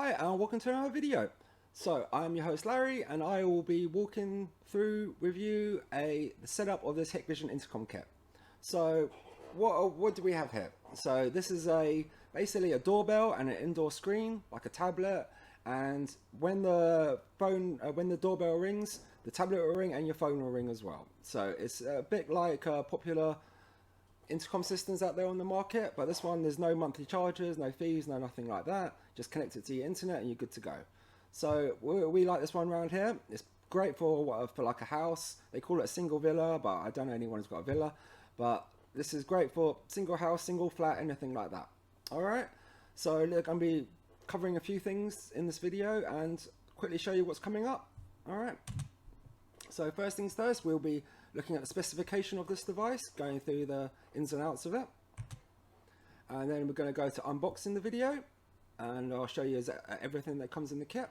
Hi and welcome to another video. So I'm your host Larry and I will be walking through with you the setup of this Hikvision intercom kit. So what do we have here? So this is basically a doorbell and an indoor screen like a tablet, and when the doorbell rings, the tablet will ring and your phone will ring as well. So it's a bit like popular intercom systems out there on the market, but this one there's no monthly charges, no fees, no nothing like that. Just connect it to your internet and you're good to go. So we like this one around here. It's great for like a house. They call it a single villa, but I don't know anyone who's got a villa. But this is great for single house, single flat, anything like that. All right. So look, I'm gonna be covering a few things in this video and quickly show you what's coming up. All right. So first things first, we'll be looking at the specification of this device, going through the ins and outs of it. And then we're going to go to unboxing the video, and I'll show you everything that comes in the kit.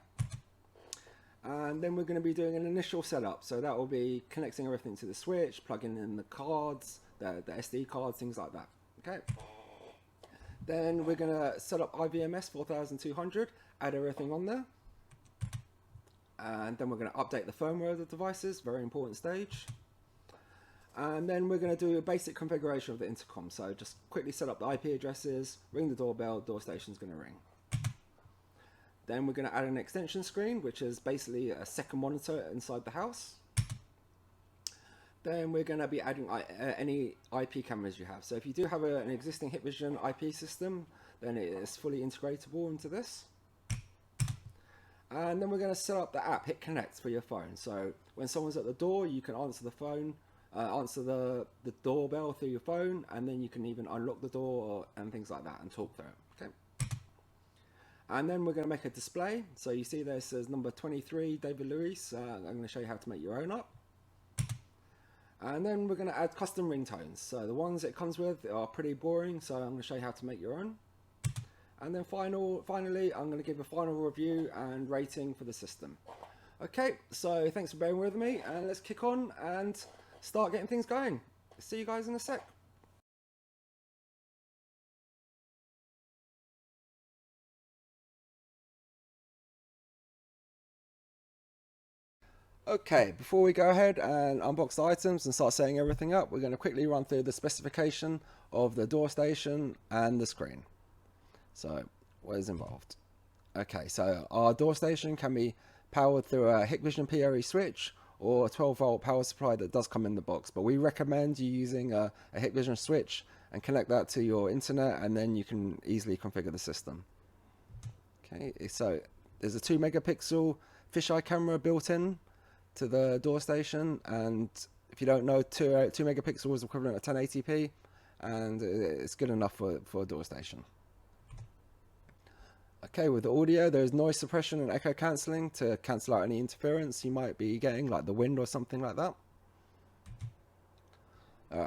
And then we're going to be doing an initial setup. So that will be connecting everything to the switch, plugging in the cards, the SD cards, things like that. Okay. Then we're going to set up IVMS 4200, add everything on there. And then we're going to update the firmware of the devices, very important stage. And then we're going to do a basic configuration of the intercom. So just quickly set up the IP addresses, ring the doorbell, door station's going to ring. Then we're going to add an extension screen, which is basically a second monitor inside the house. Then we're going to be adding any IP cameras you have. So if you do have an existing Hikvision IP system, then it is fully integratable into this. And then we're going to set up the app Hik-Connect for your phone. So when someone's at the door, you can answer the phone, answer the doorbell through your phone, and then you can even unlock the door and things like that and talk through it. Okay. And then we're going to make a display. So you see there says number 23, David Lewis. I'm going to show you how to make your own up. And then we're going to add custom ringtones. So the ones it comes with are pretty boring, so I'm going to show you how to make your own. And then finally, I'm going to give a final review and rating for the system. Okay, so thanks for bearing with me, and let's kick on and start getting things going. See you guys in a sec. Okay, before we go ahead and unbox the items and start setting everything up, we're going to quickly run through the specification of the door station and the screen. So, what is involved? Okay, so our door station can be powered through a Hikvision PoE switch or a 12-volt power supply that does come in the box, but we recommend you using a Hikvision switch and connect that to your internet, and then you can easily configure the system. Okay, so there's a 2 megapixel fisheye camera built in to the door station, and if you don't know, 2 megapixels is equivalent to 1080p, and it's good enough for a door station. Okay, with the audio, there's noise suppression and echo cancelling to cancel out any interference you might be getting, like the wind or something like that.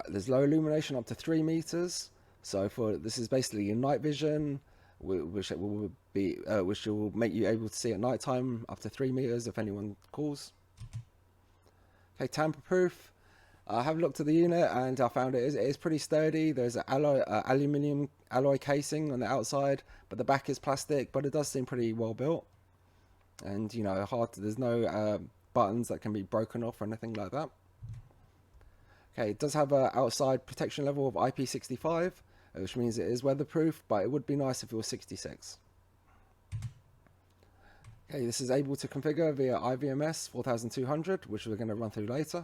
There's low illumination up to 3 meters. So this is basically your night vision, which will make you able to see at night time up to 3 meters if anyone calls. Okay, tamper proof. I have looked at the unit and I found it is pretty sturdy. There's an aluminium alloy casing on the outside, but the back is plastic, but it does seem pretty well built. And you know, there's no buttons that can be broken off or anything like that. Okay, it does have an outside protection level of IP65, which means it is weatherproof, but it would be nice if it was 66. Okay, this is able to configure via IVMS 4200, which we're going to run through later.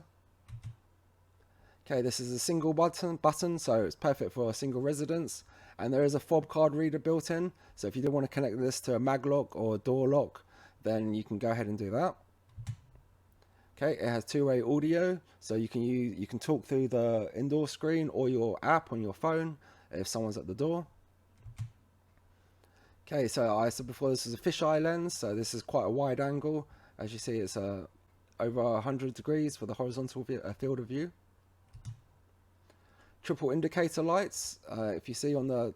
Okay, this is a single button, so it's perfect for a single residence, and there is a fob card reader built in, so if you do want to connect this to a mag lock or a door lock, then you can go ahead and do that. Okay, it has two-way audio, so you can talk through the indoor screen or your app on your phone if someone's at the door. Okay, so I said before this is a fisheye lens, so this is quite a wide angle. As you see, it's over 100 degrees for the horizontal field of view. Triple indicator lights. If you see on the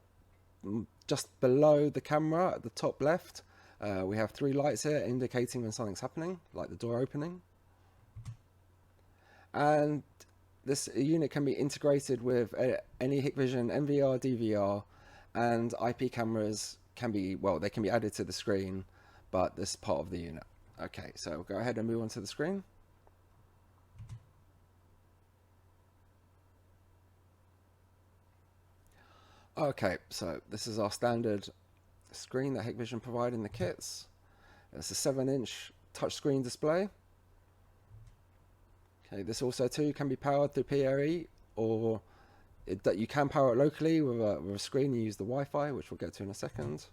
just below the camera at the top left, we have 3 lights here indicating when something's happening, like the door opening. And this unit can be integrated with any Hikvision NVR, DVR, and IP cameras can be, well, they can be added to the screen, but this is part of the unit. Okay, so we'll go ahead and move on to the screen. Okay, so this is our standard screen that Hikvision provide in the kits. It's a 7-inch touchscreen display. Okay, this also too can be powered through PoE, or that you can power it locally with a screen. You use the Wi-Fi, which we'll get to in a second.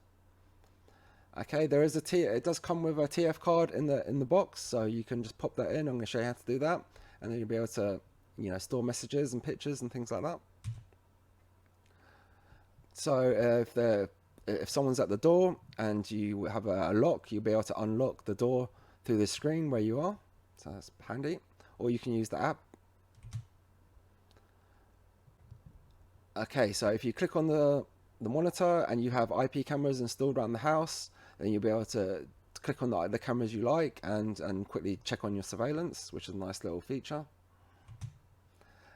Okay, there is it does come with a TF card in the box, so you can just pop that in. I'm going to show you how to do that, and then you'll be able to, you know, store messages and pictures and things like that. So if someone's at the door and you have a lock, you'll be able to unlock the door through the screen where you are. So that's handy. Or you can use the app. Okay, so if you click on the monitor and you have IP cameras installed around the house, then you'll be able to click on the cameras you like and quickly check on your surveillance, which is a nice little feature.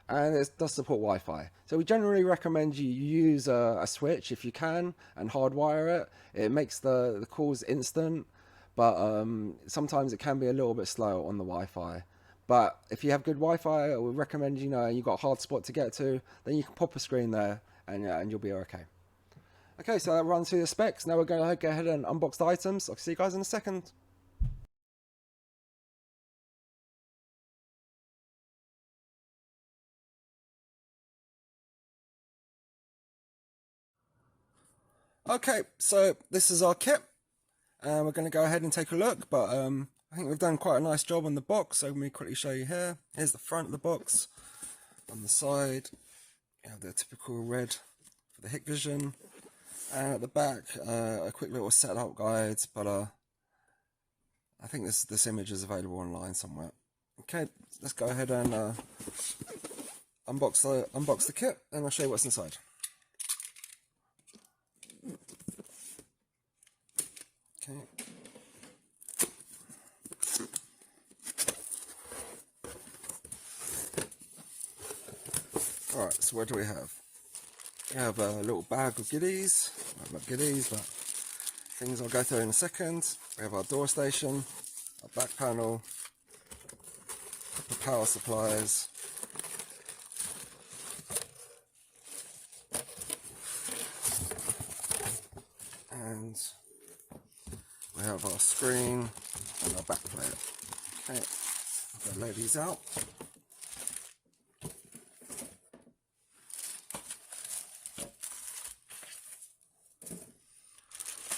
And it does support Wi-Fi. So we generally recommend you use a switch if you can and hardwire it. It makes the calls instant, but sometimes it can be a little bit slow on the Wi-Fi. But if you have good Wi-Fi, I would recommend, you know, you've got a hard spot to get to, then you can pop a screen there and you'll be okay. Okay, so that runs through the specs. Now we're going to go ahead and unbox the items. I'll see you guys in a second. Okay, so this is our kit. We're going to go ahead and take a look, but I think we've done quite a nice job on the box, so let me quickly show you here. Here's the front of the box. On the side, you have the typical red for the Hikvision, and at the back, a quick little setup guide, but I think this image is available online somewhere. Okay, let's go ahead and unbox the kit, and I'll show you what's inside. Okay. Alright, so what do we have? We have a little bag of goodies. Not goodies, but things I'll go through in a second. We have our door station, our back panel, a couple of power supplies, and we have our screen and our back plate. Okay, I'm going to lay these out.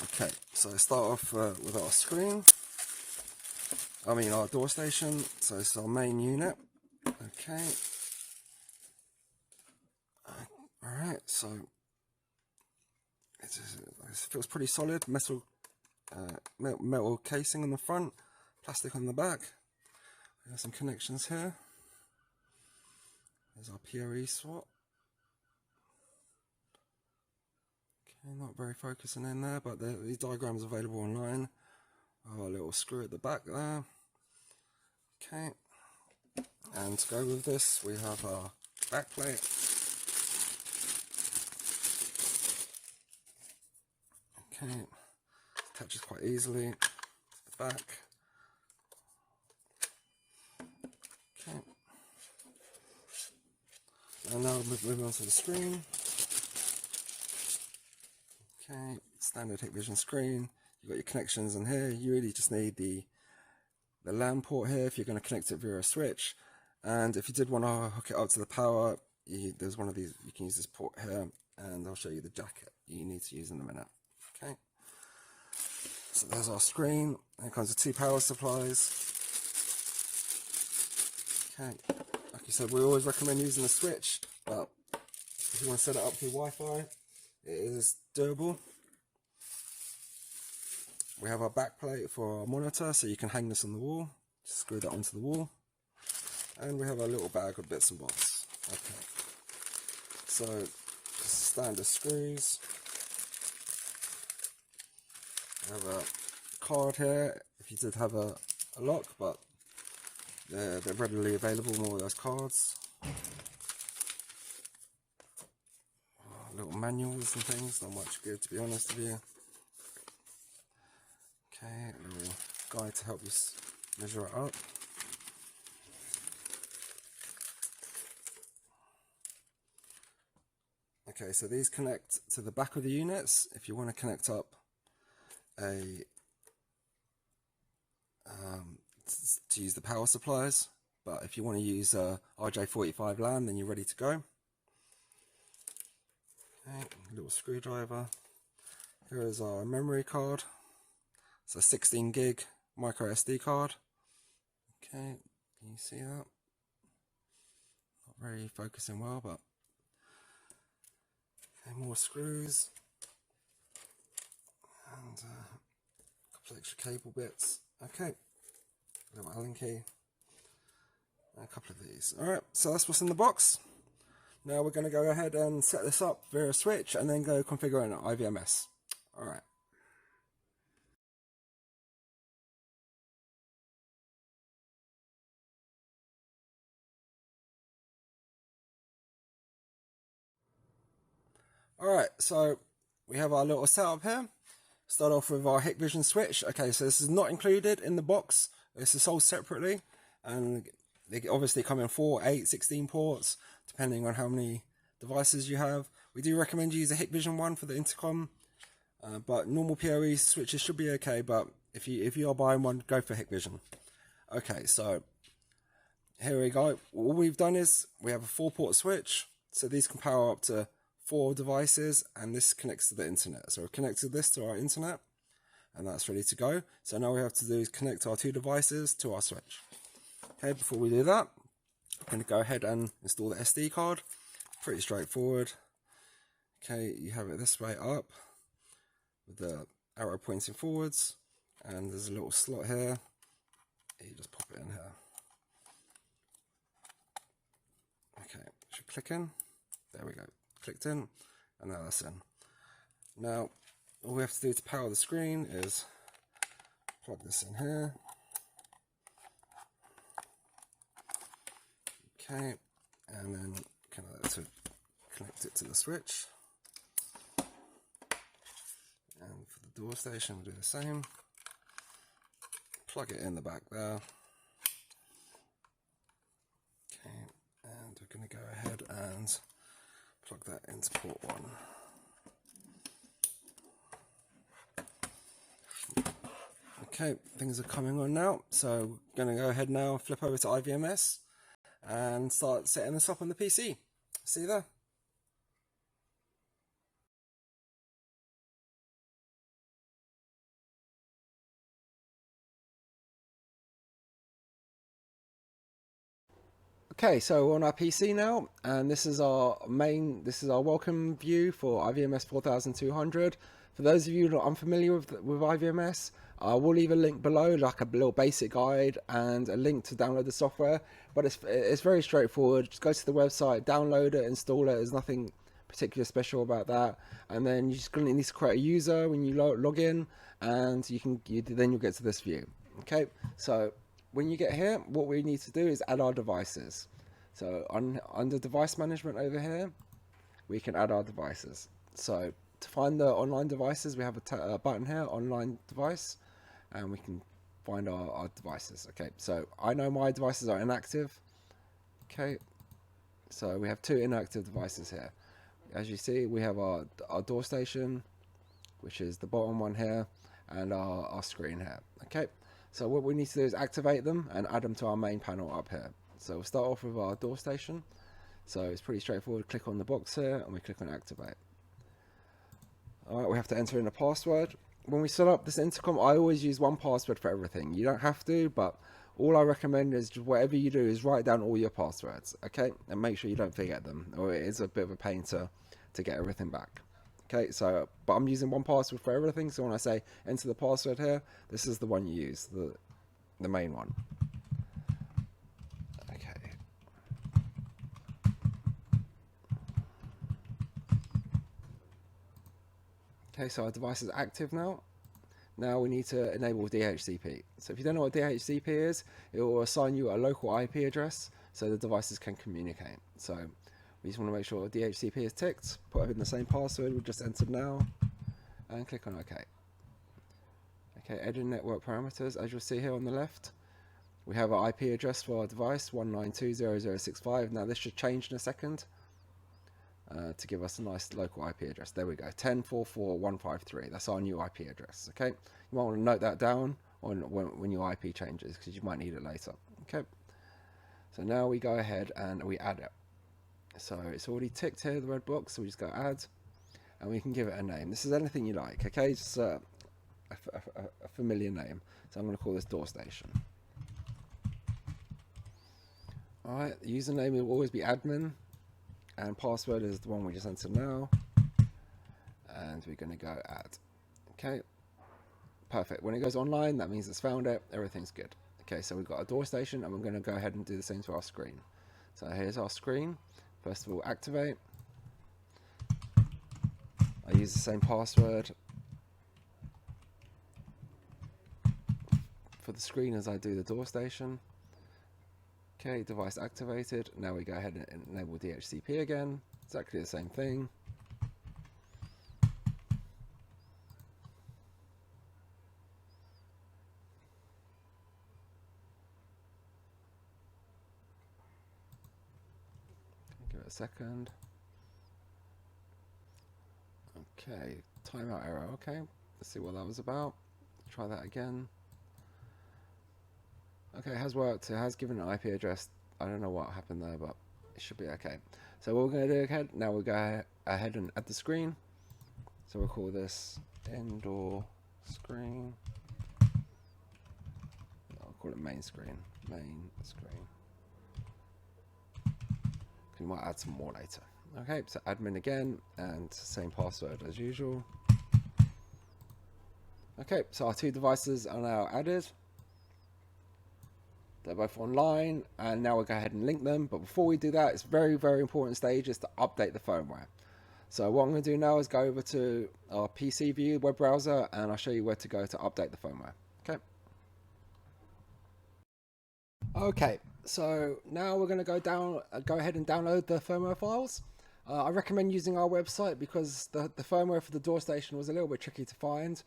Okay, so start off with our screen. Our door station. So it's our main unit. Okay. Alright, so it feels pretty solid. Metal casing on the front, plastic on the back. We have some connections here. There's our PoE swap. Okay, not very focusing in there, but these diagrams are available online. Our little screw at the back there. Okay, and to go with this, we have our back plate. Okay, attaches quite easily to the back. Okay, and now moving on to the screen. Okay, standard Hikvision screen. You've got your connections in here. You really just need the LAN port here if you're going to connect it via a switch. And if you did want to hook it up to the power, there's one of these. You can use this port here, and I'll show you the jacket you need to use in a minute. Okay. So there's our screen. It comes with 2 power supplies. Okay. Like I said, we always recommend using a switch, but if you want to set it up through Wi-Fi, it is doable. We have our back plate for our monitor, so you can hang this on the wall. Just screw that onto the wall. And we have a little bag of bits and bobs. Okay. So, standard screws. We have a card here, if you did have a lock, but they're readily available, more of those cards. Little manuals and things, not much good to be honest with you. Okay, a little guide to help you measure it up. Okay, so these connect to the back of the units if you want to connect up a to use the power supplies, but if you want to use RJ45 LAN, then you're ready to go. Okay, a little screwdriver. Here is our memory card. It's a 16 gig micro SD card. Okay, can you see that? Not very focusing well, but okay, more screws and a couple of extra cable bits. Okay, a little Allen key and a couple of these. Alright, so that's what's in the box. Now we're going to go ahead and set this up via a switch and then go configure an IVMS. Alright. Alright, so we have our little setup here. Start off with our Hikvision switch. Okay, so this is not included in the box. This is sold separately, and they obviously come in 4, 8, 16 ports, depending on how many devices you have. We do recommend you use a Hikvision one for the intercom, but normal PoE switches should be okay. But if you are buying one, go for Hikvision. Okay, so here we go. All we've done is we have a 4-port switch, so these can power up to 4 devices, and this connects to the internet. So we've connected this to our internet, and that's ready to go. So now we have to do is connect our 2 devices to our switch. Okay, before we do that, I'm going to go ahead and install the SD card. Pretty straightforward. Okay, you have it this way up with the arrow pointing forwards, and there's a little slot here. You just pop it in here. Okay, should click in. There we go. Clicked in, and now that's in. Now, all we have to do to power the screen is plug this in here. Okay, and then connect it to the switch. And for the door station, we'll do the same. Plug it in the back there. Okay, and we're going to go ahead and plug that into port 1. Okay, things are coming on now, so we're going to go ahead now, flip over to IVMS and start setting this up on the PC. See you there. Okay, so we're on our PC now, and this is our welcome view for IVMS 4200. For those of you that are unfamiliar with IVMS, I will leave a link below, like a little basic guide and a link to download the software. But it's very straightforward. Just go to the website, download it, install it. There's nothing particularly special about that. And then you just going to need to create a user when you log in, and then you'll get to this view. Okay, so when you get here, what we need to do is add our devices. So under device management over here, we can add our devices. So to find the online devices, we have a button here, online device, and we can find our devices. Okay, so I know my devices are inactive. Okay, so we have 2 inactive devices here. As you see, we have our door station, which is the bottom one here, and our screen here. Okay, so what we need to do is activate them and add them to our main panel up here. So we'll start off with our door station. So it's pretty straightforward. Click on the box here and we click on activate. Alright, we have to enter in a password. When we set up this intercom, I always use one password for everything. You don't have to, but all I recommend is just whatever you do is write down all your passwords, okay? And make sure you don't forget them, or it is a bit of a pain to get everything back. Okay, so, but I'm using one password for everything, so when I say enter the password here, this is the one you use, the main one. Okay. Okay, so our device is active now. Now we need to enable DHCP. So if you don't know what DHCP is, it will assign you a local IP address so the devices can communicate. So we just want to make sure DHCP is ticked, put in the same password we just entered now, and click on OK. Okay, edit network parameters. As you'll see here on the left, we have our IP address for our device, 192.0.0.65. Now this should change in a second to give us a nice local IP address. There we go, 10.4.4.153. That's our new IP address. Okay, you might want to note that down when your IP changes, because you might need it later. Okay, so now we go ahead and we add it. So it's already ticked here, the red box, so we just go add, and we can give it a name. This is anything you like, okay? Just a familiar name. So I'm going to call this Door Station. Alright, the username will always be admin, and password is the one we just entered now. And we're going to go add. Okay, perfect. When it goes online, that means it's found it, everything's good. Okay, so we've got a Door Station, and we're going to go ahead and do the same to our screen. So here's our screen. First of all, activate. I use the same password for the screen as I do the Door Station. Okay, device activated. Now we go ahead and enable DHCP again. Exactly the same thing. Give it a second. Okay, timeout error. Okay, let's see what that was about. Try that again. Okay, it has worked. It has given an IP address. I don't know what happened there, but it should be okay. So what we're going to do again, now we'll go ahead and add the screen. So we'll call this indoor screen. I'll call it main screen. Main screen. We might add some more later. Okay, so admin again, and same password as usual. Okay, so our two devices are now added. They're both online, and now we'll go ahead and link them. But before we do that, it's very, very important stage is to update the firmware. So what I'm going to do now is go over to our PC view web browser, and I'll show you where to go to update the firmware. Okay. Okay, so now we're going to go ahead and download the firmware files. I recommend using our website because the firmware for the Door Station was a little bit tricky to find,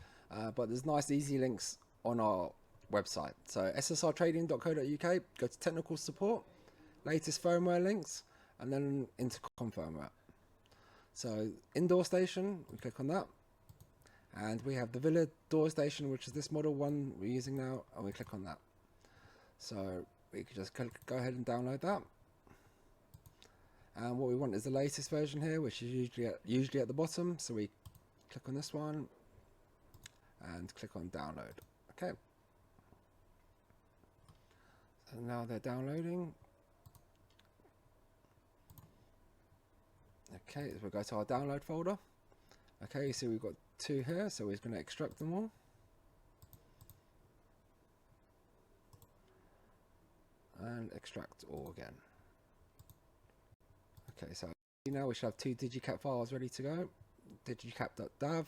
but there's nice easy links on our website. So SSR Trading.co.uk, go to technical support, latest firmware links, and then Intercom firmware. So indoor station, we click on that, and we have the Villa Door Station, which is this model one we're using now, and we click on that. So we can just go ahead and download that. And what we want is the latest version here, which is usually at the bottom. So we click on this one and click on download. Okay. So now they're downloading. Okay, so we'll go to our download folder. Okay, so we've got two here, so we're going to extract them all. And extract all again. Okay, so now we should have two digicat files ready to go. Digicat.dav.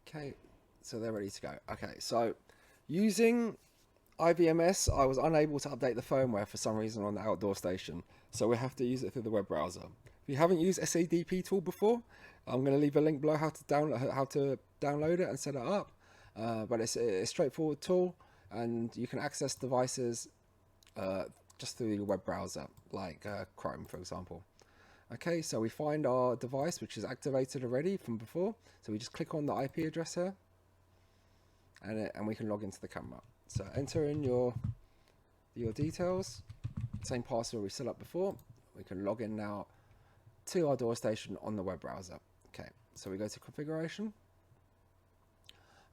Okay, so they're ready to go. Okay, so using IVMS, I was unable to update the firmware for some reason on the outdoor station, so we have to use it through the web browser. If you haven't used SADP tool before, I'm going to leave a link below how to download it and set it up. But it's a straightforward tool, and you can access devices just through your web browser, like Chrome, for example. Okay, so we find our device, which is activated already from before. So we just click on the IP address here, and we can log into the camera. So enter in your details, same password we set up before. We can log in now to our Door Station on the web browser. Okay, so we go to configuration.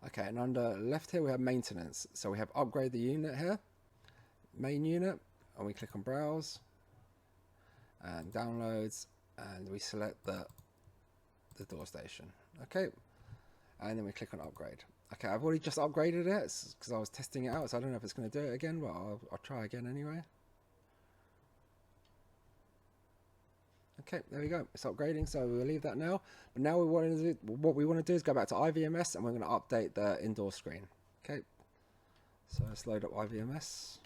Okay, and under left here we have maintenance. So we have upgrade the unit here, main unit, and we click on browse and downloads, and we select the Door Station. Okay, and then we click on upgrade. Okay, I've already just upgraded it because I was testing it out, so I don't know if it's going to do it again, but I'll try again anyway. Okay, there we go. It's upgrading, so we'll leave that now. But now what we want to do is go back to IVMS, and we're going to update the indoor screen. Okay, so let's load up IVMS.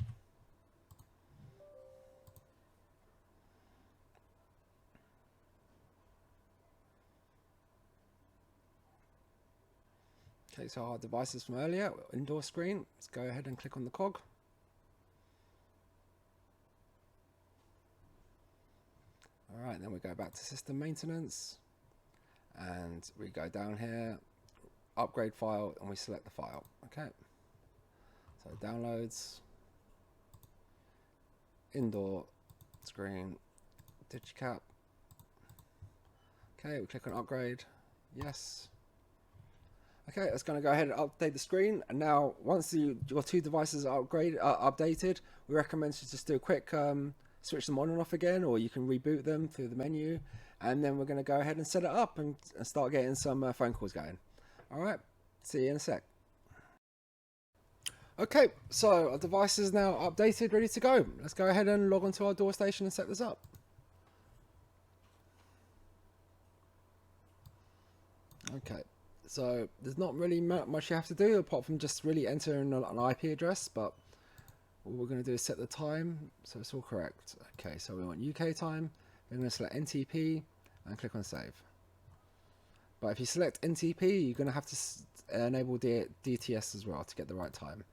Okay, so our devices from earlier, indoor screen, let's go ahead and click on the cog. Alright, then we go back to system maintenance, and we go down here, upgrade file, and we select the file. Okay, so downloads, indoor screen, digicap. Okay, we click on upgrade, yes. Okay, it's going to go ahead and update the screen, and now once your two devices are updated, we recommend you just do a quick switch them on and off again, or you can reboot them through the menu, and then we're going to go ahead and set it up and start getting some phone calls going. Alright, see you in a sec. Okay, so our device is now updated, ready to go. Let's go ahead and log onto our door station and set this up. Okay, so there's not really much you have to do apart from just really entering an IP address, but what we're going to do is set the time so it's all correct. Okay, so we want UK time, we're going to select NTP and click on save. But if you select NTP, you're going to have to enable DTS as well to get the right time.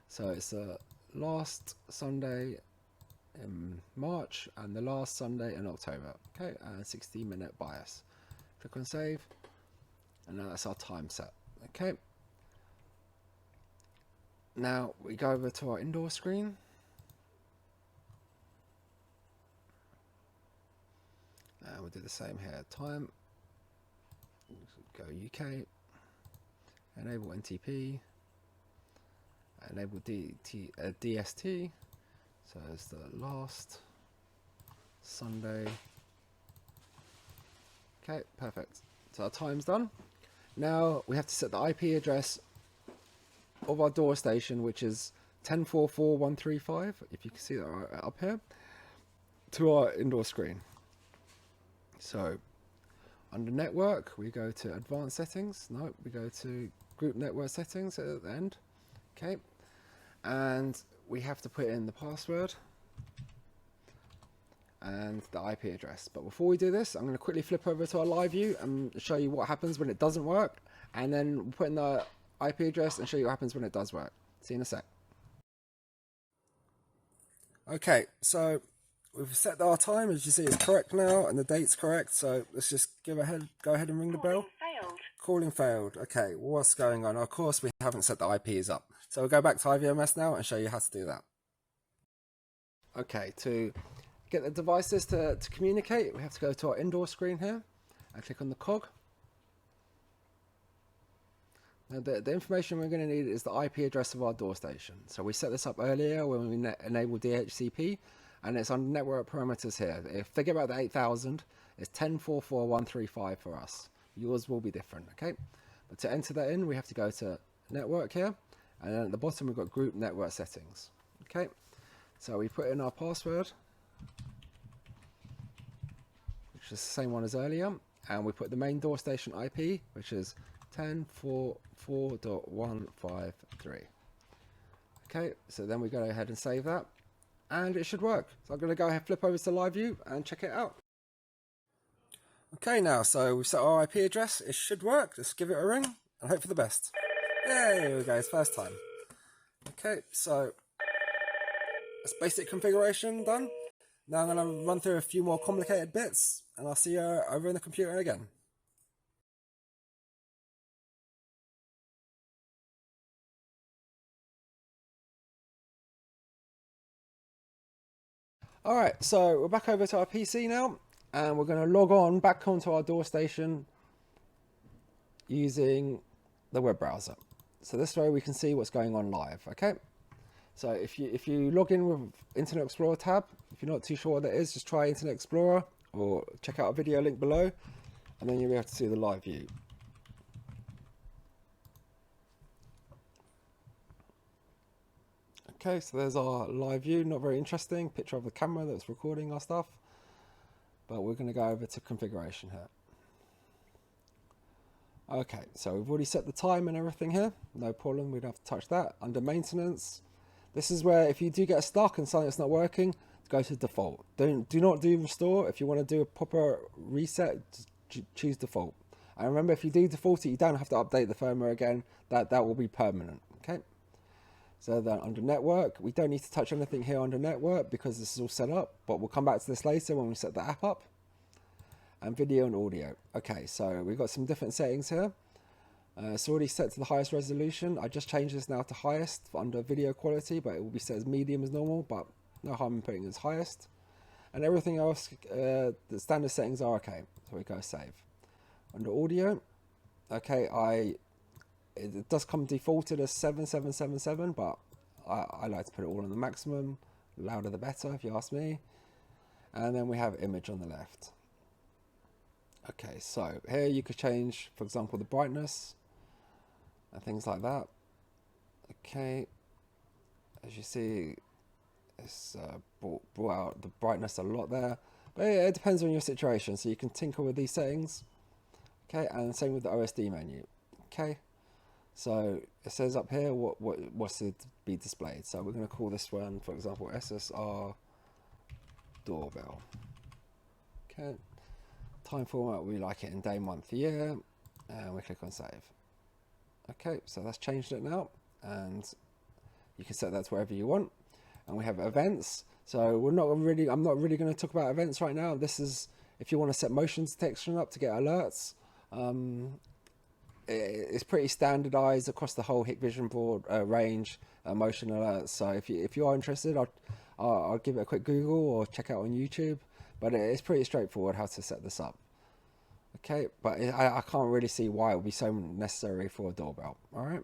So it's the last Sunday in March and the last Sunday in October. Okay, and 60-minute bias. Click on save, and now that's our time set. Okay. Now we go over to our indoor screen. And we'll do the same here. Time. Go UK. Enable NTP. Enable DST. So it's the last Sunday. Okay, perfect. So our time's done. Now we have to set the IP address of our door station, which is 10.4.4.135, if you can see that right up here, to our indoor screen. So under network, we go to advanced settings. No, we go to group network settings at the end. Okay, and we have to put in the password and the IP address. But before we do this, I'm going to quickly flip over to our live view and show you what happens when it doesn't work, and then we'll put in the IP address and show you what happens when it does work. See you in a sec. Okay, so we've set our time, as you see it's correct now, and the date's correct, so let's just go ahead and ring the bell. Calling failed. Okay, what's going on? Of course we haven't set the IPs up. So we'll go back to IVMS now and show you how to do that. Okay, to get the devices to communicate, we have to go to our indoor screen here and click on the cog. Now the information we're going to need is the IP address of our door station. So we set this up earlier when we enabled DHCP, and it's on network parameters here. Forget about the 8000, it's 10.4.4.135 for us. Yours will be different, okay? But to enter that in, we have to go to network here, and then at the bottom we've got group network settings. Okay, so we put in our password, which is the same one as earlier, and we put the main door station IP, which is 10.4.4.153. Okay, so then we go ahead and save that, and it should work. So I'm going to go ahead, flip over to live view and check it out. Okay, now, so we've set our IP address. It should work. Just give it a ring and hope for the best. Yay, here we go, it's first time. Okay, so that's basic configuration done. Now I'm going to run through a few more complicated bits, and I'll see you over in the computer again. Alright, so we're back over to our PC now, and we're going to log on back onto our door station using the web browser. So this way we can see what's going on live, okay? So if you log in with Internet Explorer tab, if you're not too sure what that is, just try Internet Explorer or check out a video link below, and then you'll be able to see the live view. Okay, so there's our live view, not very interesting, picture of the camera that's recording our stuff, but we're going to go over to configuration here. Okay, so we've already set the time and everything here, no problem, we don't have to touch that. Under maintenance, this is where if you do get stuck and something's not working, go to default. Do not do restore. If you want to do a proper reset, choose default. And remember, if you do default it, you don't have to update the firmware again. That will be permanent. Okay. So then under network, we don't need to touch anything here under network because this is all set up, but we'll come back to this later when we set the app up. And video and audio. Okay, so we've got some different settings here. It's already set to the highest resolution. I just changed this now to highest under video quality, but it will be set as medium as normal, but no harm in putting it as highest. And everything else, the standard settings are okay. So we go save. Under audio, okay, it does come defaulted as 7777, but I like to put it all on the maximum. Louder the better, if you ask me. And then we have image on the left. Okay, so here you could change, for example, the brightness and things like that. Okay, as you see, it's brought out the brightness a lot there, but it depends on your situation, so you can tinker with these settings. Okay, and same with the OSD menu. Okay, so it says up here what's to be displayed. So we're going to call this one, for example, SSR doorbell. Okay. Time format, we like it in day, month, year, and we click on save. Okay, so that's changed it now, and you can set that to wherever you want. And we have events. So I'm not really going to talk about events right now. This is if you want to set motion detection up to get alerts. It's pretty standardized across the whole Hikvision broad range motion alerts. So if you are interested, I'll give it a quick Google or check out on YouTube. But it's pretty straightforward how to set this up. Okay, but I can't really see why it would be so necessary for a doorbell. All right,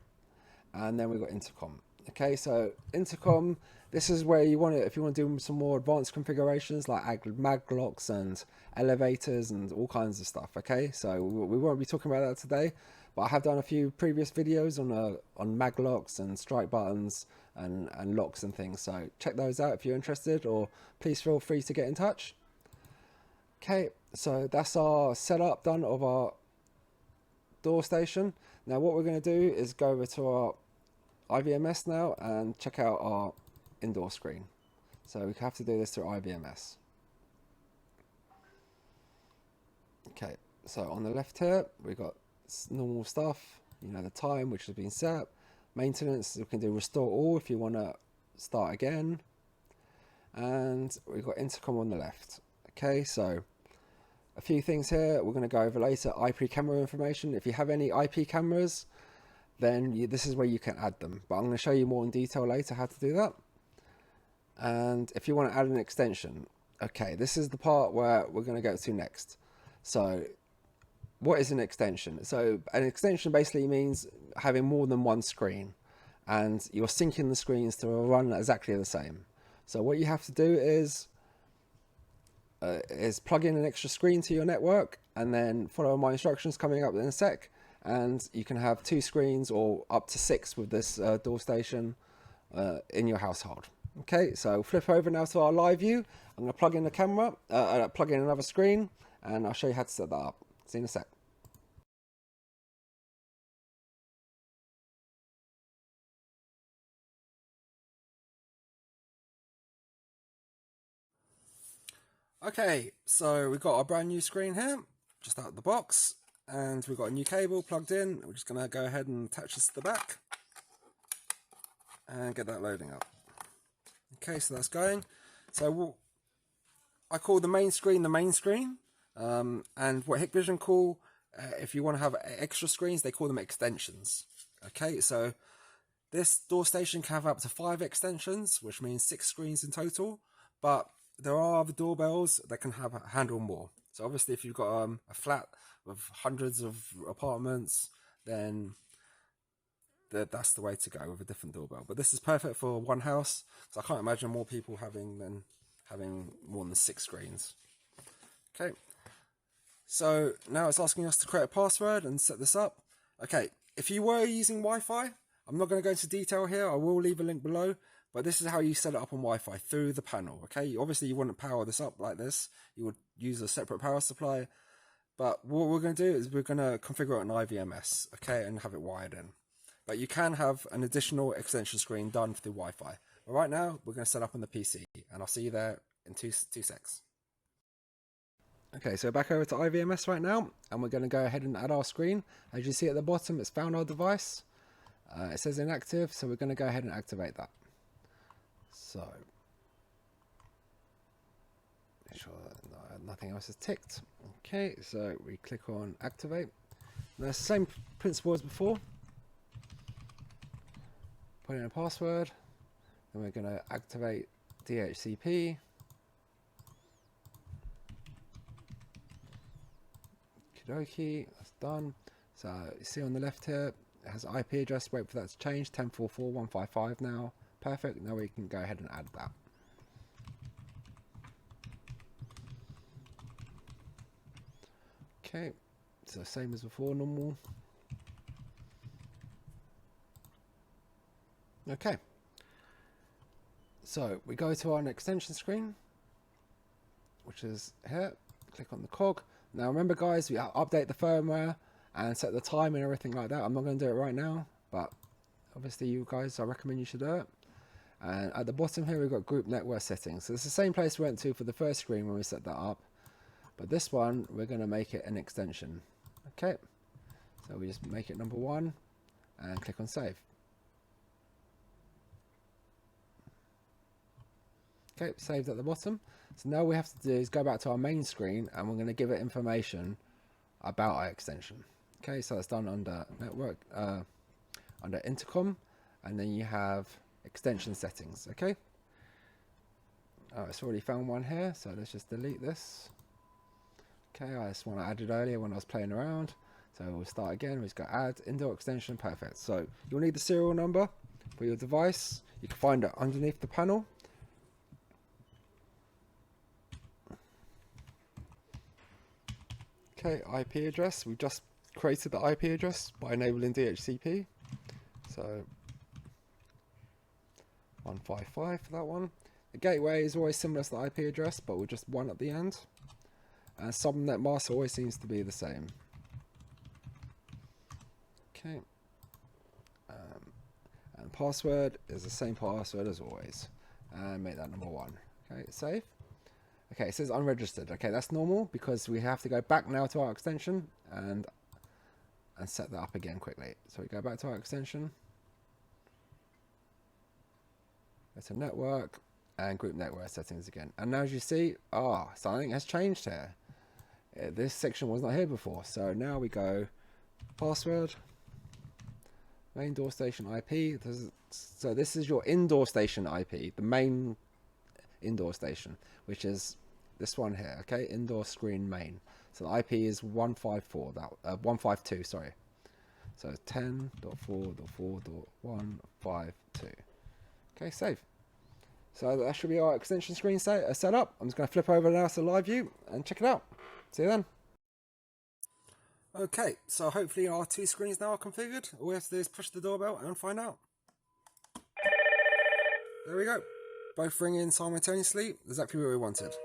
and then we've got intercom. Okay, so intercom, this is where you want it if you want to do some more advanced configurations like mag locks and elevators and all kinds of stuff. Okay, so we won't be talking about that today, but I have done a few previous videos on mag locks and strike buttons and locks and things. So check those out if you're interested, or please feel free to get in touch. Okay, so that's our setup done of our door station. Now what we're going to do is go over to our IVMS now and check out our indoor screen. So we have to do this through IVMS. Okay, so on the left here we've got normal stuff, you know, the time which has been set, maintenance, we can do restore all if you want to start again, and we've got intercom on the left. Okay, so a few things here we're going to go over later. IP camera information. If you have any IP cameras, then this is where you can add them, but I'm going to show you more in detail later how to do that. And if you want to add an extension, okay, this is the part where we're going to go to next. So what is an extension? So an extension basically means having more than one screen, and you're syncing the screens to run exactly the same. So what you have to do is plug in an extra screen to your network and then follow my instructions coming up in a sec, and you can have 2 screens or up to 6 with this door station in your household. Okay, so flip over now to our live view. I'm going to plug in the camera, plug in another screen, and I'll show you how to set that up. See you in a sec. Okay, so we've got our brand new screen here, just out of the box, and we've got a new cable plugged in. We're just going to go ahead and attach this to the back and get that loading up. Okay, so that's going. So I call the main screen, and what Hikvision call, if you want to have extra screens, they call them extensions. Okay, so this door station can have up to 5 extensions, which means 6 screens in total, but there are other doorbells that can handle more. So obviously if you've got a flat with hundreds of apartments, then that's the way to go with a different doorbell. But this is perfect for one house, so I can't imagine more people having more than 6 screens. Okay, so now it's asking us to create a password and set this up. Okay, if you were using Wi-Fi, I'm not going to go into detail here, I will leave a link below, but this is how you set it up on Wi-Fi, through the panel. Okay, obviously you wouldn't power this up like this, you would use a separate power supply, but what we're going to do is we're going to configure an IVMS, okay, and have it wired in. But you can have an additional extension screen done through Wi-Fi. But right now, we're going to set up on the PC, and I'll see you there in two secs. Okay, so back over to IVMS right now, and we're going to go ahead and add our screen. As you see at the bottom, it's found our device. It says inactive, so we're going to go ahead and activate that. So, make sure that nothing else is ticked. Okay, so we click on activate. Now it's the same principle as before. Put in a password, then we're going to activate DHCP. Okie, that's done. So you see on the left here, it has an IP address. Wait for that to change. 10.4.4.155 now. Perfect. Now we can go ahead and add that. Okay, so same as before, normal. Okay, so we go to our extension screen, which is here. Click on the cog. Now remember guys, we update the firmware and set the time and everything like that. I'm not going to do it right now, but obviously you guys, I recommend you should do it. And at the bottom here we've got group network settings. So it's the same place we went to for the first screen when we set that up, but this one we're going to make it an extension. Okay, so we just make it number 1 and click on save. Okay, saved at the bottom. So now we have to do is go back to our main screen, and we're going to give it information about our extension. Okay, so it's done under network, under Intercom, and then you have extension settings. Okay, it's already found one here, so let's just delete this. Okay, I just want to add it earlier when I was playing around, so we'll start again. We just go add indoor extension. Perfect. So you'll need the serial number for your device. You can find it underneath the panel. Okay, IP address. We've just created the IP address by enabling DHCP. So 155 for that one. The gateway is always similar to the IP address, but with just 1 at the end. And subnet mask always seems to be the same. Okay. And password is the same password as always. And make that number 1. Okay, save. Okay, it says unregistered. Okay, that's normal because we have to go back now to our extension and set that up again quickly. So we go back to our extension. It's a network and group network settings again. And now as you see, something has changed here. This section was not here before. So now we go password, main door station IP. So this is your indoor station IP, the main indoor station, which is this one here. Okay, indoor screen main. So the IP is 152. Sorry. So 10.4.4.152. Okay, save. So that should be our extension screen set up. I'm just going to flip over now to live view and check it out. See you then. Okay, so hopefully our 2 screens now are configured. All we have to do is push the doorbell and find out. There we go. Both ringing simultaneously, exactly what we wanted.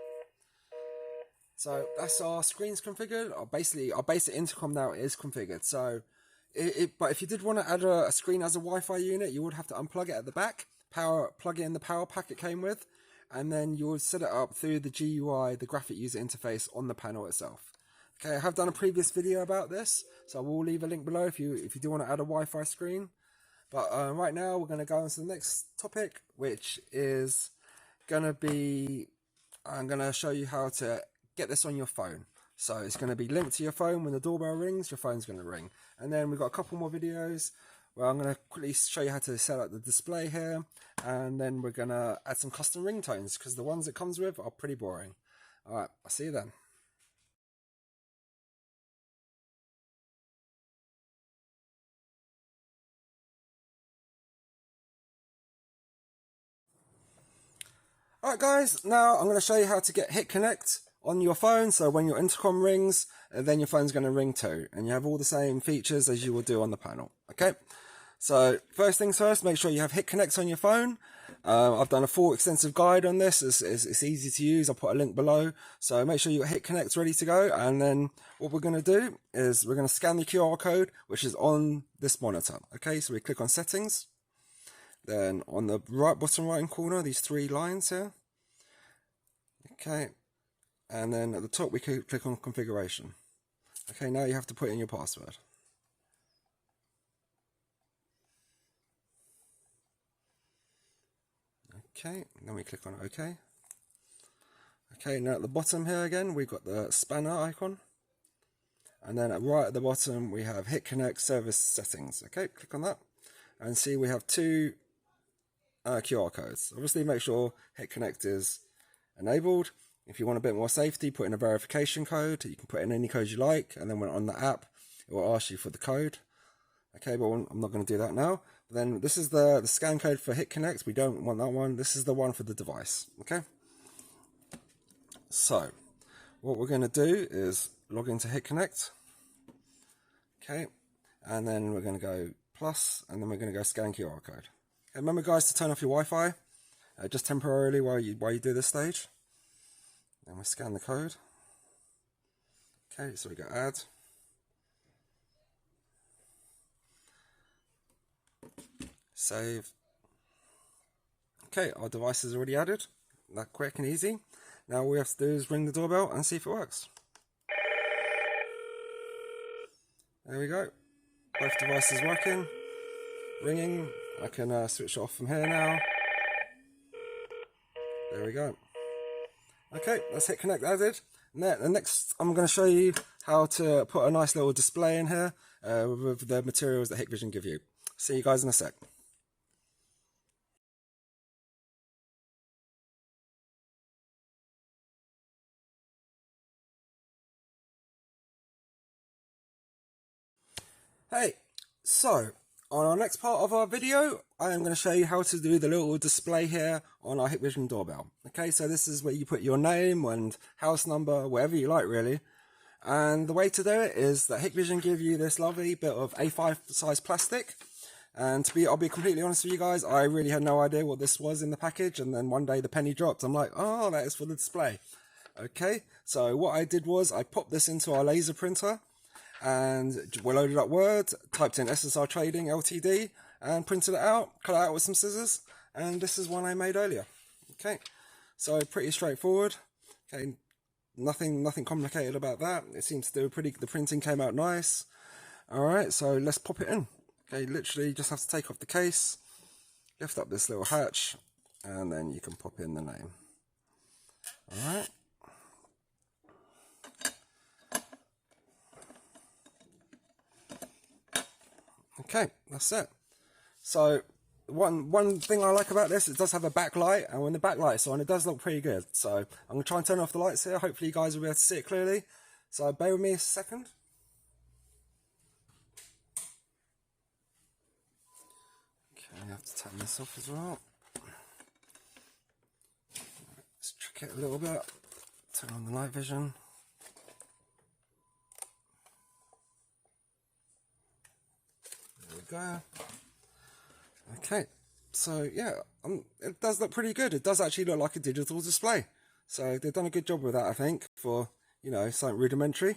So that's our screens configured. Basically, our basic intercom now is configured. So, but if you did want to add a screen as a Wi-Fi unit, you would have to unplug it at the back, plug it in the power pack it came with, and then you would set it up through the GUI, the graphic user interface on the panel itself. Okay, I have done a previous video about this, so I will leave a link below if you do want to add a Wi-Fi screen. But right now we're going to go on to the next topic, which is going to be, I'm going to show you how to get this on your phone. So it's going to be linked to your phone. When the doorbell rings, your phone's going to ring. And then we've got a couple more videos where I'm going to quickly show you how to set up the display here. And then we're going to add some custom ringtones because the ones it comes with are pretty boring. All right, I'll see you then. Alright guys, now I'm going to show you how to get Hik-Connect on your phone. So when your intercom rings, then your phone's going to ring too. And you have all the same features as you will do on the panel. Okay, so first things first, make sure you have Hik-Connect on your phone. I've done a full extensive guide on this. It's easy to use. I'll put a link below. So make sure your Hik-Connect's ready to go. And then what we're going to do is we're going to scan the QR code, which is on this monitor. Okay, so we click on settings. Then on the bottom right corner, these 3 lines here. Okay, and then at the top we could click on configuration. Okay, now you have to put in your password. Okay, then we click on OK. Okay, now at the bottom here again, we've got the spanner icon. And then right at the bottom, we have Hik-Connect service settings. Okay, click on that. And see we have two QR codes. Obviously, make sure Hik-Connect is enabled. If you want a bit more safety, put in a verification code. You can put in any code you like. And then when on the app, it will ask you for the code. Okay, but I'm not going to do that now. But then this is the scan code for Hik-Connect. We don't want that one. This is the one for the device. Okay. So what we're going to do is log into Hik-Connect. Okay, and then we're going to go plus, and then we're going to go scan QR code. Okay, remember guys to turn off your Wi-Fi just temporarily while you do this stage. Then we scan the code. Okay, so we go add. Save. Okay, our device is already added. That quick and easy. Now all we have to do is ring the doorbell and see if it works. There we go. Both devices working. Ringing. I can switch it off from here now. There we go. Okay, that's Hik-Connect added. And next, I'm going to show you how to put a nice little display in here with the materials that Hikvision give you. See you guys in a sec. Hey, so on our next part of our video, I am going to show you how to do the little display here on our Hikvision doorbell. Okay, so this is where you put your name and house number, whatever you like really. And the way to do it is that Hikvision give you this lovely bit of A5 size plastic. And I'll be completely honest with you guys, I really had no idea what this was in the package. And then one day the penny dropped. I'm like, oh, that is for the display. Okay, so what I did was I popped this into our laser printer. And we loaded up Word, typed in SSR Trading Ltd, and printed it out, cut it out with some scissors, and this is one I made earlier. Okay, so pretty straightforward. Okay, nothing complicated about that. It seems to do the printing came out nice. All right, so let's pop it in. Okay, literally just have to take off the case, lift up this little hatch, and then you can pop in the name. All right. Okay, that's it. So one thing I like about this, it does have a backlight, and when the backlight's on, it does look pretty good. So I'm going to try and turn off the lights here. Hopefully you guys will be able to see it clearly. So bear with me a second. Okay, I have to turn this off as well. Let's trick it a little bit. Turn on the night vision. Go. Okay, so yeah, it does look pretty good. It does actually look like a digital display. So they've done a good job with that, I think, for, you know, something rudimentary.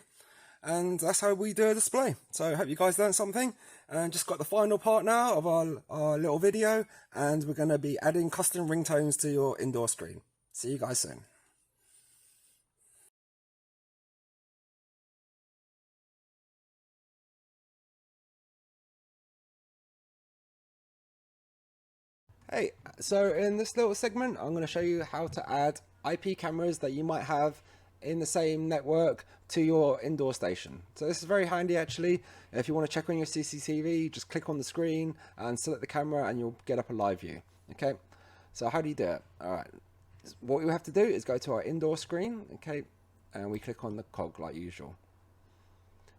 And that's how we do a display. So I hope you guys learned something. And just got the final part now of our little video. And we're going to be adding custom ringtones to your indoor screen. See you guys soon. Hey, so in this little segment, I'm going to show you how to add IP cameras that you might have in the same network to your indoor station. So this is very handy actually. If you want to check on your CCTV, just click on the screen and select the camera and you'll get up a live view. Okay, so how do you do it? All right, what you have to do is go to our indoor screen, okay, and we click on the cog like usual.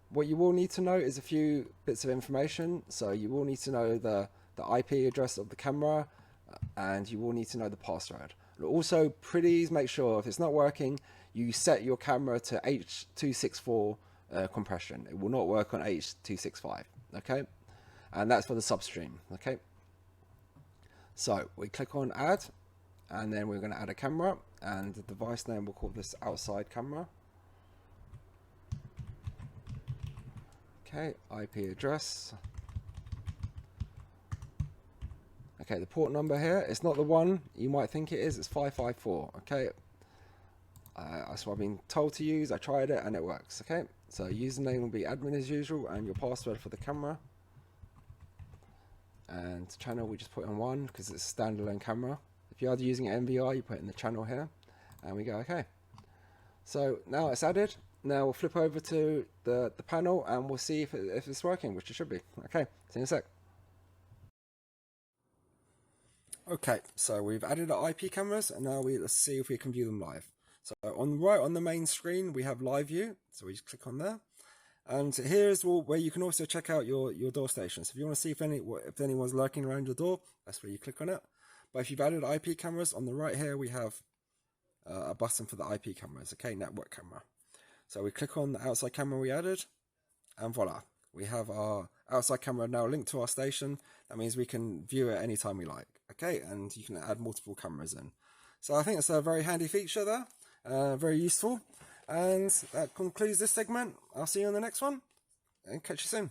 What you will need to know is a few bits of information. So you will need to know the IP address of the camera, and you will need to know the password. Also, please make sure if it's not working, you set your camera to H.264 compression. It will not work on H.265, okay? And that's for the substream, okay? So we click on add, and then we're going to add a camera, and the device name, we'll call this outside camera. Okay, IP address. Okay, the port number here, it's not the one you might think it is, it's 554, okay? That's what I've been told to use. I tried it and it works. Okay, so username will be admin as usual, and your password for the camera. And channel we just put on 1 because it's a standalone camera. If you are using NVR, you put it in the channel here, and we go okay. So now it's added. Now we'll flip over to the panel and we'll see if it's working, which it should be. Okay, see you in a sec. Okay, so we've added our IP cameras, and now let's see if we can view them live. So on the main screen we have live view, so we just click on there, and here's where you can also check out your door station. So if you want to see if anyone's lurking around your door, that's where you click on it. But if you've added IP cameras, on the right here we have a button for the IP cameras. Okay, network camera. So we click on the outside camera we added, and voila, we have our outside camera now linked to our station. That means we can view it anytime we like. Okay, and you can add multiple cameras in. So I think it's a very handy feature there, very useful. And that concludes this segment. I'll see you in the next one, and catch you soon.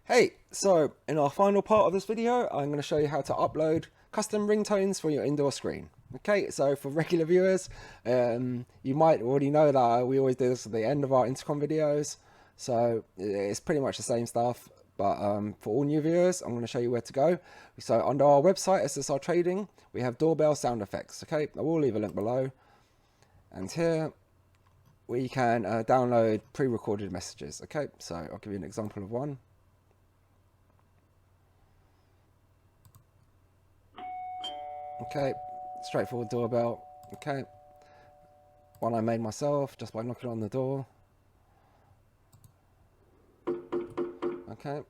Hey, so in our final part of this video, I'm going to show you how to upload custom ringtones for your indoor screen. Okay, so for regular viewers, you might already know that we always do this at the end of our Intercom videos. So it's pretty much the same stuff, but for all new viewers, I'm going to show you where to go. So under our website, SSR Trading, we have doorbell sound effects. Okay, I will leave a link below. And here we can download pre-recorded messages. Okay, so I'll give you an example of one. Okay, straightforward doorbell. Okay, one I made myself just by knocking on the door. Okay,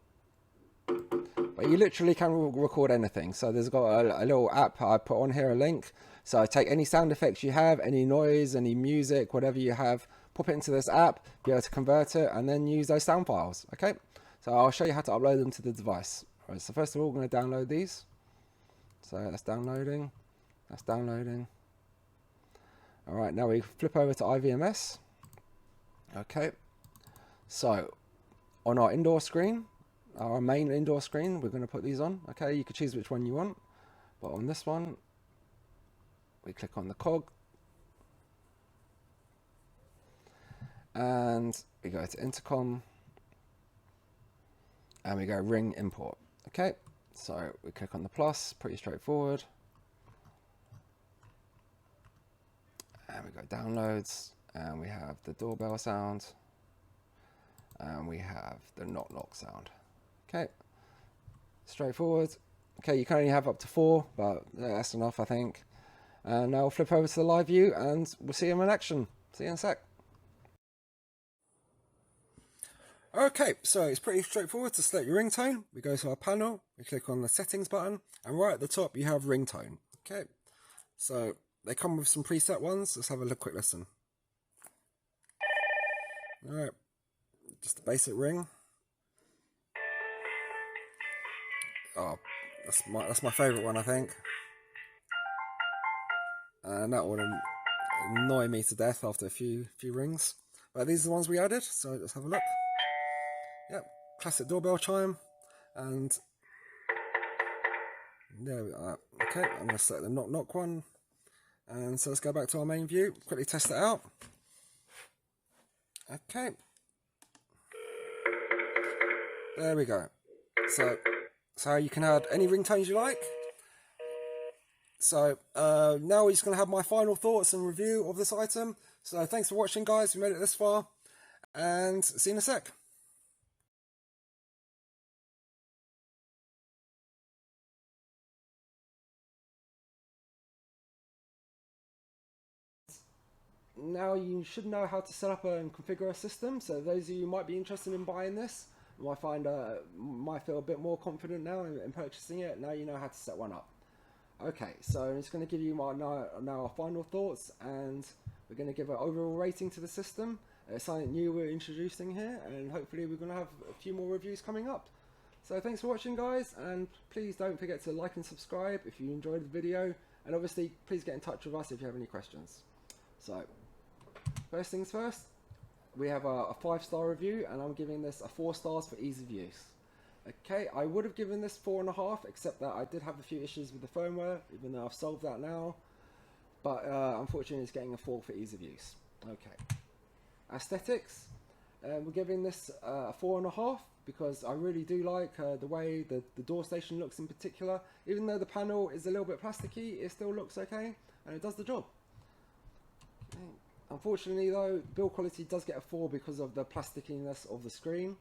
but you literally can record anything. So there's got a little app I put on here, a link. So take any sound effects you have, any noise, any music, whatever you have, pop it into this app, be able to convert it, and then use those sound files. Okay, so I'll show you how to upload them to the device. All right, so first of all, we're going to download these. So that's downloading, that's downloading. All right, now we flip over to IVMS. Okay, so on our indoor screen, our main indoor screen, we're going to put these on. Okay, you can choose which one you want, but on this one, we click on the cog, and we go to Intercom, and we go ring import. Okay. So we click on the plus, pretty straightforward. And we go downloads, and we have the doorbell sound, and we have the knock knock sound. Okay, straightforward. Okay, you can only have up to 4, but that's enough, I think. And now we'll flip over to the live view, and we'll see them in action. See you in a sec. Okay, so it's pretty straightforward to select your ringtone. We go to our panel, we click on the settings button, and right at the top you have ringtone. Okay, so they come with some preset ones. Let's have a quick listen. Alright, just a basic ring. Oh, that's my favourite one, I think. And that will annoy me to death after a few rings. But these are the ones we added, so let's have a look. Yep, classic doorbell chime, and there we are. Okay, I'm going to select the knock knock one, and so let's go back to our main view, quickly test it out. Okay, there we go. So you can add any ringtones you like. So now we're just going to have my final thoughts and review of this item. So thanks for watching, guys. We made it this far, and see you in a sec. Now you should know how to set up and configure a system. So those of you who might be interested in buying this, might feel a bit more confident now in purchasing it. Now you know how to set one up. Okay, so I'm just going to give you now our final thoughts, and we're going to give an overall rating to the system. It's something new we're introducing here, and hopefully we're going to have a few more reviews coming up. So thanks for watching, guys, and please don't forget to like and subscribe if you enjoyed the video, and obviously please get in touch with us if you have any questions. So first things first, we have a 5-star review, and I'm giving this a 4 stars for ease of use. Okay, I would have given this 4.5, except that I did have a few issues with the firmware, even though I've solved that now. But unfortunately, it's getting a 4 for ease of use. Okay. Aesthetics, we're giving this a 4.5 because I really do like the way the door station looks in particular. Even though the panel is a little bit plasticky, it still looks okay, and it does the job. Okay. Unfortunately though, build quality does get a 4 because of the plastickiness of the screen.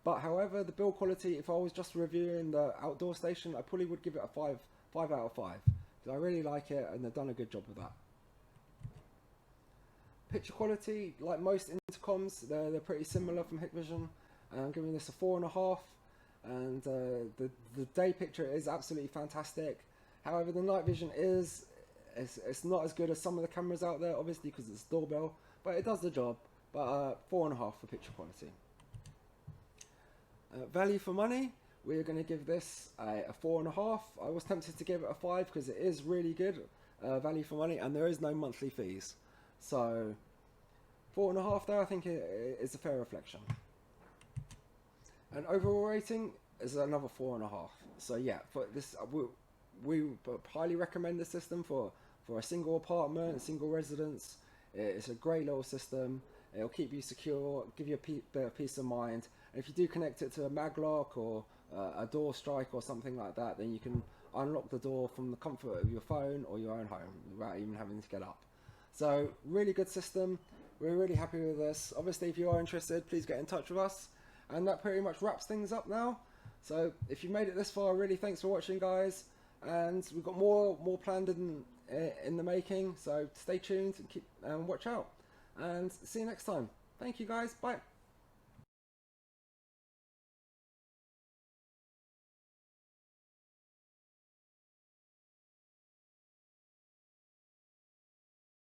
But however, the build quality, if I was just reviewing the outdoor station, I probably would give it a 5 out of 5. Because I really like it, and they've done a good job with that. Picture quality, like most intercoms, they're pretty similar from Hikvision. I'm giving this a 4.5. And the day picture is absolutely fantastic. However, the night vision it's not as good as some of the cameras out there, obviously because it's a doorbell, but it does the job. But 4.5 for picture quality. Value for money, we're going to give this a 4.5. I was tempted to give it a 5 because it is really good value for money, and there is no monthly fees. So 4.5 there, I think is a fair reflection. And overall rating is another 4.5. So yeah, for this we highly recommend this system for a single apartment, a single residence. It's a great little system. It'll keep you secure, give you a bit of peace of mind. And if you do connect it to a maglock or a door strike or something like that, then you can unlock the door from the comfort of your phone or your own home without even having to get up. So really good system. We're really happy with this. Obviously, if you are interested, please get in touch with us. And that pretty much wraps things up now. So if you made it this far, really thanks for watching, guys. And we've got more planned in the making. So stay tuned and watch out. And see you next time. Thank you, guys. Bye.